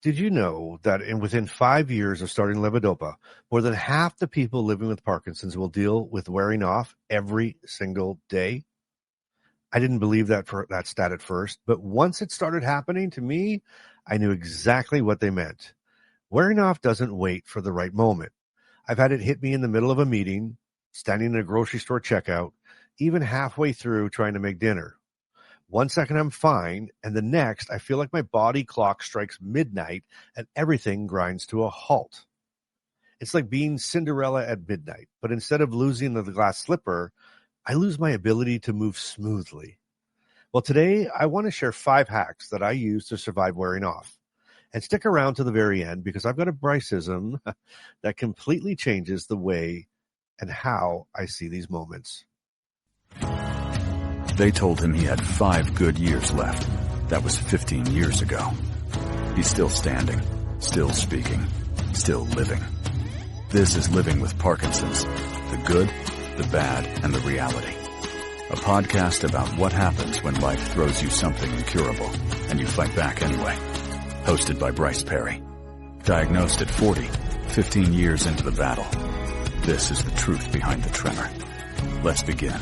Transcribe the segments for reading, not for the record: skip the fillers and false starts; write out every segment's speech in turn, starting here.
Did you know that within 5 years of starting Levodopa, more than half the people living with Parkinson's will deal with wearing off every single day? I didn't believe that stat at first, but once it started happening to me, I knew exactly what they meant. Wearing off doesn't wait for the right moment. I've had it hit me in the middle of a meeting, standing in a grocery store checkout, even halfway through trying to make dinner. 1 second I'm fine, and the next I feel like my body clock strikes midnight and everything grinds to a halt. It's like being Cinderella at midnight, but instead of losing the glass slipper, I lose my ability to move smoothly. Well, today I want to share 5 hacks that I use to survive wearing off. And stick around to the very end because I've got a Bryceism that completely changes the way and how I see these moments. They told him he had 5 good years left. That was 15 years ago. He's still standing, still speaking, still living. This is Living with Parkinsons. The good, the bad, and the reality. A podcast about what happens when life throws you something incurable and you fight back anyway. Hosted by Bryce Perry. Diagnosed at 40, 15 years into the battle. This is the truth behind the tremor. Let's begin.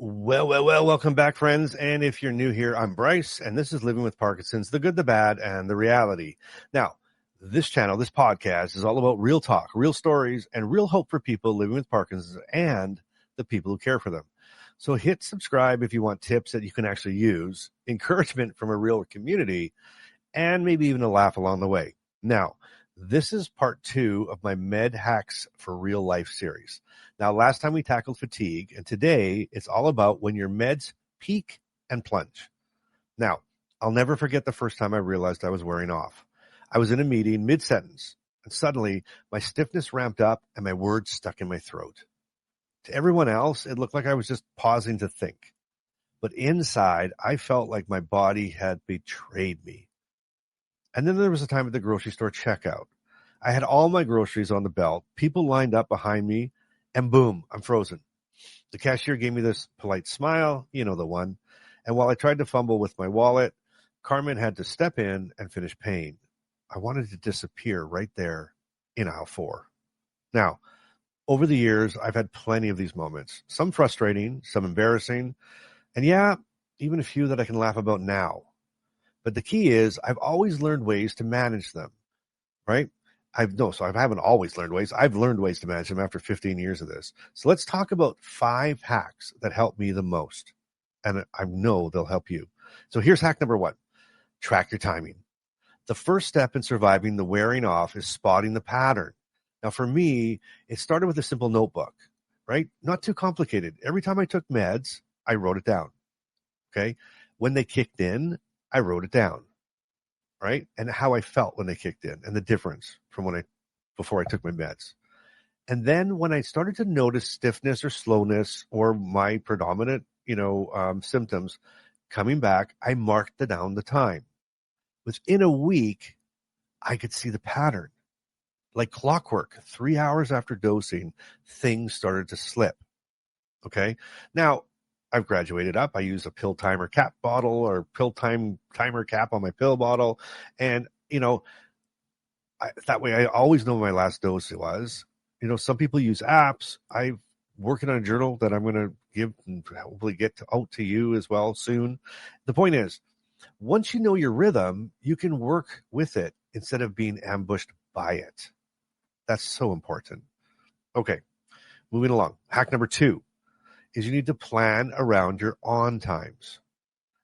Well, welcome back, friends. And if you're new here, I'm Bryce, and this is Living with Parkinson's, the good, the bad, and the reality. Now, this channel, this podcast is all about real talk, real stories, and real hope for people living with Parkinson's and the people who care for them. So hit subscribe if you want tips that you can actually use, encouragement from a real community, and maybe even a laugh along the way. Now, this is part 2 of my Med Hacks for Real Life series. Now, last time we tackled fatigue, and today it's all about when your meds peak and plunge. Now, I'll never forget the first time I realized I was wearing off. I was in a meeting mid-sentence, and suddenly my stiffness ramped up and my words stuck in my throat. To everyone else, it looked like I was just pausing to think. But inside, I felt like my body had betrayed me. And then there was a time at the grocery store checkout. I had all my groceries on the belt, people lined up behind me, and boom, I'm frozen. The cashier gave me this polite smile, you know the one. And while I tried to fumble with my wallet, Carmen had to step in and finish paying. I wanted to disappear right there in aisle 4. Now, over the years, I've had plenty of these moments, some frustrating, some embarrassing, and yeah, even a few that I can laugh about now. But the key is I've always learned ways to manage them, right? I haven't always learned ways. I've learned ways to manage them after 15 years of this. So let's talk about 5 hacks that help me the most, and I know they'll help you. So here's hack number 1. Track your timing. The first step in surviving the wearing off is spotting the pattern. Now, for me, it started with a simple notebook, right? Not too complicated. Every time I took meds, I wrote it down, okay? When they kicked in, I wrote it down, right? And how I felt when they kicked in and the difference from before I took my meds. And then when I started to notice stiffness or slowness or my predominant, symptoms coming back, I marked down the time. Within a week, I could see the pattern. Like clockwork, 3 hours after dosing, things started to slip. Okay. Now, I've graduated up. I use a pill timer cap bottle or timer cap on my pill bottle. And, that way I always know my last dose was. Some people use apps. I'm working on a journal that I'm going to give and hopefully get out to you as well soon. The point is, once you know your rhythm, you can work with it instead of being ambushed by it. That's so important. Okay, moving along. Hack number 2 is you need to plan around your on times.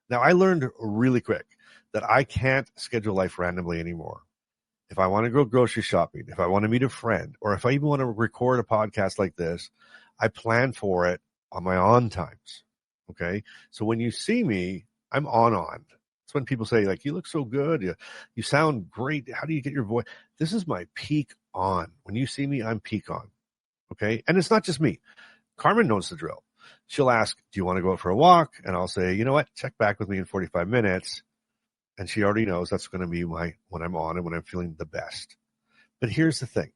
Now, I learned really quick that I can't schedule life randomly anymore. If I want to go grocery shopping, if I want to meet a friend, or if I even want to record a podcast like this, I plan for it on my on times. Okay, so when you see me, I'm on. It's when people say, like, you look so good. You sound great. How do you get your voice? This is my peak on. When you see me, I'm peak on. Okay. And it's not just me. Carmen knows the drill. She'll ask, do you want to go out for a walk? And I'll say, you know what? Check back with me in 45 minutes. And she already knows that's going to be when I'm on and when I'm feeling the best. But here's the thing.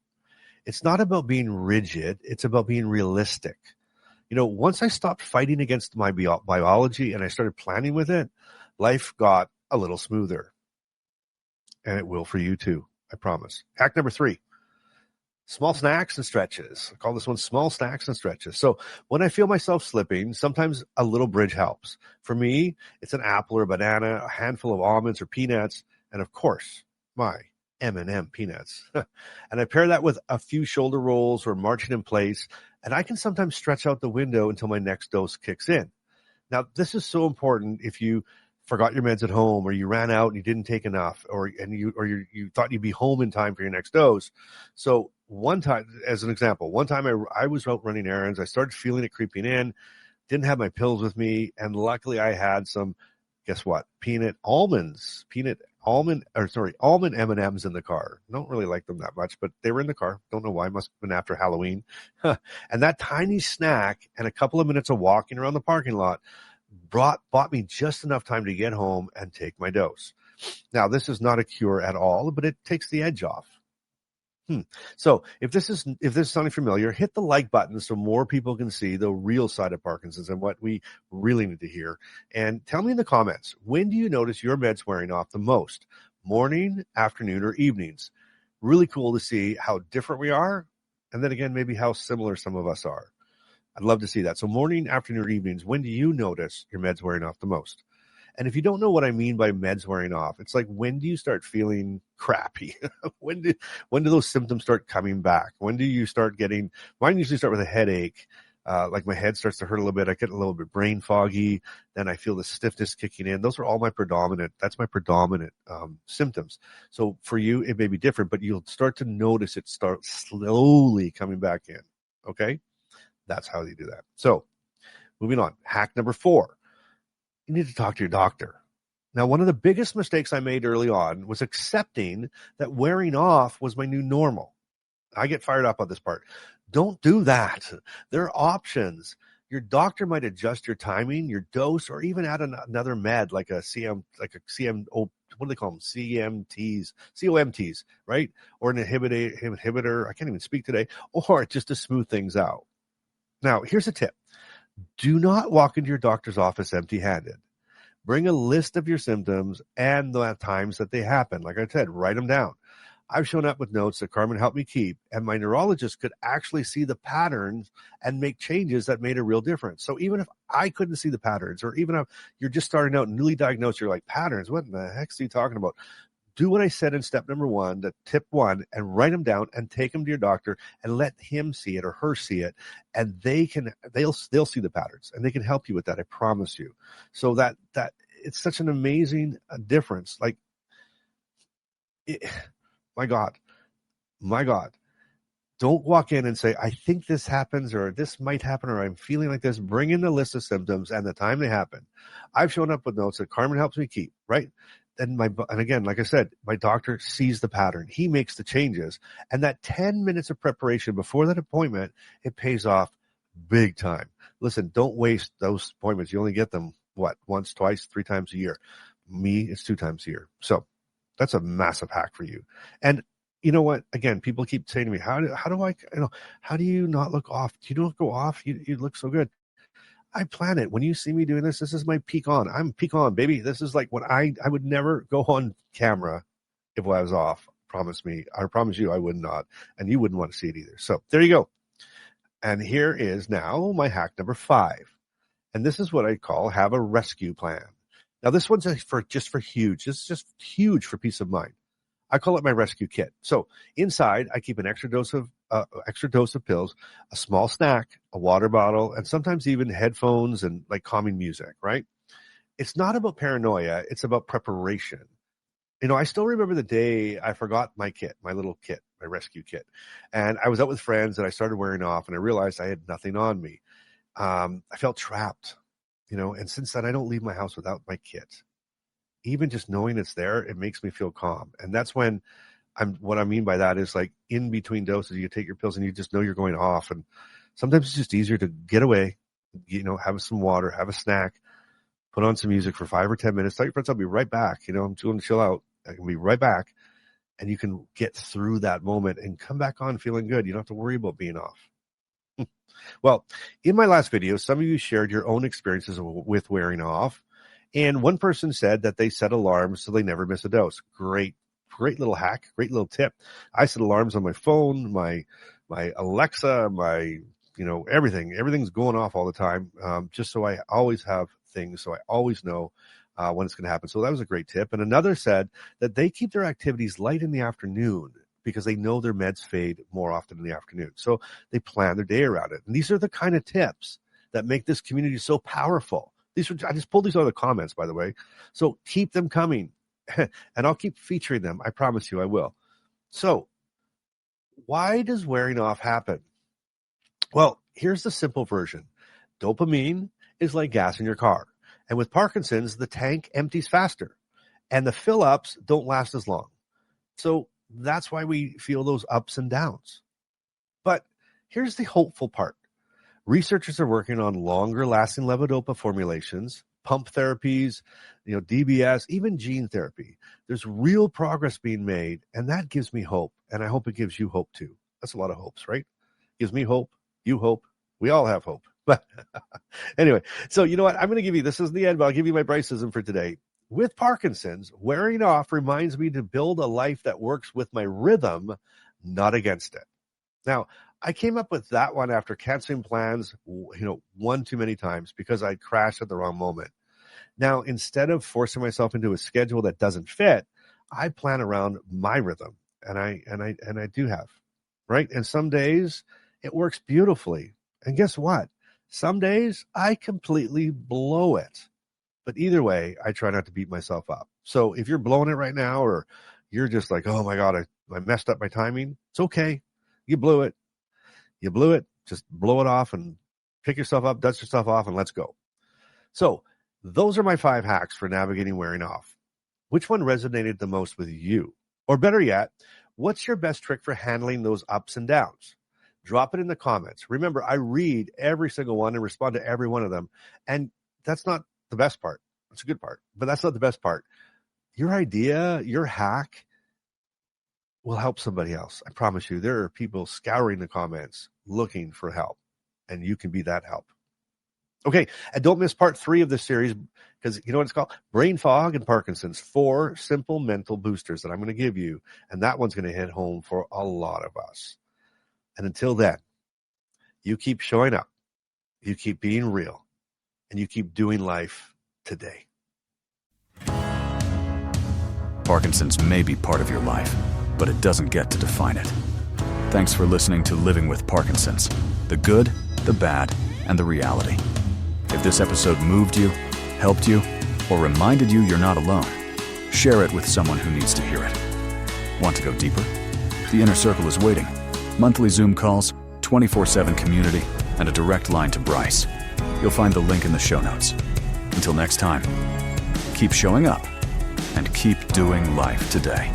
It's not about being rigid. It's about being realistic. Once I stopped fighting against my biology and I started planning with it, life got a little smoother. and it will for you too. I promise. Hack number 3. Small snacks and stretches. I call this one small snacks and stretches. So when I feel myself slipping, sometimes a little bridge helps. For me, it's an apple or a banana, a handful of almonds or peanuts, and of course, my M&M peanuts. And I pair that with a few shoulder rolls or marching in place, and I can sometimes stretch out the window until my next dose kicks in. Now, this is so important if you forgot your meds at home, or you ran out and you didn't take enough, or you thought you'd be home in time for your next dose. So one time, as an example, one time I was out running errands. I started feeling it creeping in, didn't have my pills with me, and luckily I had some, guess what? Almond M&Ms in the car. Don't really like them that much, but they were in the car. Don't know why. Must have been after Halloween. And that tiny snack and a couple of minutes of walking around the parking lot bought me just enough time to get home and take my dose. Now, this is not a cure at all, but it takes the edge off. So if this is sounding familiar, hit the like button so more people can see the real side of Parkinson's and what we really need to hear. And tell me in the comments, when do you notice your meds wearing off the most? Morning, afternoon, or evenings? Really cool to see how different we are. And then again, maybe how similar some of us are. I'd love to see that. So morning, afternoon, or evenings, when do you notice your meds wearing off the most? And if you don't know what I mean by meds wearing off, it's like, when do you start feeling crappy? when do those symptoms start coming back? When do you start getting, mine usually start with a headache. Like my head starts to hurt a little bit. I get a little bit brain foggy. Then I feel the stiffness kicking in. Those are all my predominant symptoms. So for you, it may be different, but you'll start to notice it start slowly coming back in. Okay. That's how you do that. So moving on, hack number 4. You need to talk to your doctor. Now, one of the biggest mistakes I made early on was accepting that wearing off was my new normal. I get fired up on this part. Don't do that. There are options. Your doctor might adjust your timing, your dose, or even add another med like a what do they call them? COMTs, right? Or an inhibitor. I can't even speak today. Or just to smooth things out. Now, here's a tip. Do not walk into your doctor's office empty-handed. Bring a list of your symptoms and the times that they happen. Like I said, write them down. I've shown up with notes that Carmen helped me keep, and my neurologist could actually see the patterns and make changes that made a real difference. So even if I couldn't see the patterns, or even if you're just starting out newly diagnosed, you're like, patterns, what in the heck are you talking about? Do what I said in step number 1, the tip 1, and write them down and take them to your doctor and let him see it or her see it. And they'll see the patterns and they can help you with that. I promise you. So that it's such an amazing difference. Like, my God, don't walk in and say, I think this happens, or this might happen, or I'm feeling like this. Bring in the list of symptoms and the time they happen. I've shown up with notes that Carmen helps me keep, right? And again, like I said, my doctor sees the pattern. He makes the changes. And that 10 minutes of preparation before that appointment, it pays off big time. Listen, don't waste those appointments. You only get them, once, twice, 3 times a year. Me, it's 2 times a year. So that's a massive hack for you. And you know what? Again, people keep saying to me, how do you not look off? Do you not go off? You look so good. I plan it. When you see me doing this is my peak on. I'm peak on, baby. This is like what I would never go on camera if I was off. Promise me. I promise you I would not. And you wouldn't want to see it either. So there you go. And here is now my hack number 5. And this is what I call have a rescue plan. Now this one's just huge. It's just huge for peace of mind. I call it my rescue kit. So inside, I keep an extra dose of pills, a small snack, a water bottle, and sometimes even headphones and like calming music, right? It's not about paranoia. It's about preparation. I still remember the day I forgot my kit, my little kit, my rescue kit. And I was out with friends and I started wearing off and I realized I had nothing on me. I felt trapped, and since then I don't leave my house without my kit. Even just knowing it's there, it makes me feel calm. And that's when what I mean by that is like in between doses, you take your pills and you just know you're going off. And sometimes it's just easier to get away, have some water, have a snack, put on some music for 5 or 10 minutes. Tell your friends I'll be right back. I'm going to chill out. I can be right back. And you can get through that moment and come back on feeling good. You don't have to worry about being off. Well, in my last video, some of you shared your own experiences with wearing off. And one person said that they set alarms so they never miss a dose. Great great little hack, great little tip. I set alarms on my phone, my Alexa, everything's going off all the time, just so I always have things, so I always know when it's going to happen. So that was a great tip. And another said that they keep their activities light in the afternoon because they know their meds fade more often in the afternoon. So they plan their day around it. And these are the kind of tips that make this community so powerful. I just pulled these out of the comments, by the way. So keep them coming, and I'll keep featuring them. I promise you I will. So why does wearing off happen? Well, here's the simple version. Dopamine is like gas in your car. And with Parkinson's, the tank empties faster, and the fill-ups don't last as long. So that's why we feel those ups and downs. But here's the hopeful part. Researchers are working on longer-lasting levodopa formulations, pump therapies, DBS, even gene therapy. There's real progress being made, and that gives me hope, and I hope it gives you hope too. That's a lot of hopes, right? Gives me hope, you hope, we all have hope. But anyway, so you know what? I'm going to give you, this is the end, but I'll give you my Bryceism for today. With Parkinson's, wearing off reminds me to build a life that works with my rhythm, not against it. Now, I came up with that one after canceling plans, one too many times because I crashed at the wrong moment. Now, instead of forcing myself into a schedule that doesn't fit, I plan around my rhythm, and I do have, right? And some days it works beautifully. And guess what? Some days I completely blow it. But either way, I try not to beat myself up. So if you're blowing it right now, or you're just like, oh my God, I messed up my timing, it's okay. You blew it. Just blow it off and pick yourself up, dust yourself off, and let's go. So those are my 5 hacks for navigating wearing off. Which one resonated the most with you? Or better yet, what's your best trick for handling those ups and downs? Drop it in the comments. Remember, I read every single one and respond to every one of them. And that's not the best part. It's a good part, but that's not the best part. Your idea, your hack will help somebody else. I promise you, there are people scouring the comments looking for help, and you can be that help. Okay, and don't miss part 3 of this series, because you know what it's called? Brain fog and Parkinson's, 4 simple mental boosters that I'm going to give you, and that one's going to hit home for a lot of us. And until then, you keep showing up, you keep being real, and you keep doing life today. Parkinson's may be part of your life, but it doesn't get to define it. Thanks for listening to Living with Parkinsons, the good, the bad, and the reality. If this episode moved you, helped you, or reminded you you're not alone, share it with someone who needs to hear it. Want to go deeper? The Inner Circle is waiting. Monthly Zoom calls, 24/7 community, and a direct line to Bryce. You'll find the link in the show notes. Until next time, keep showing up and keep doing life today.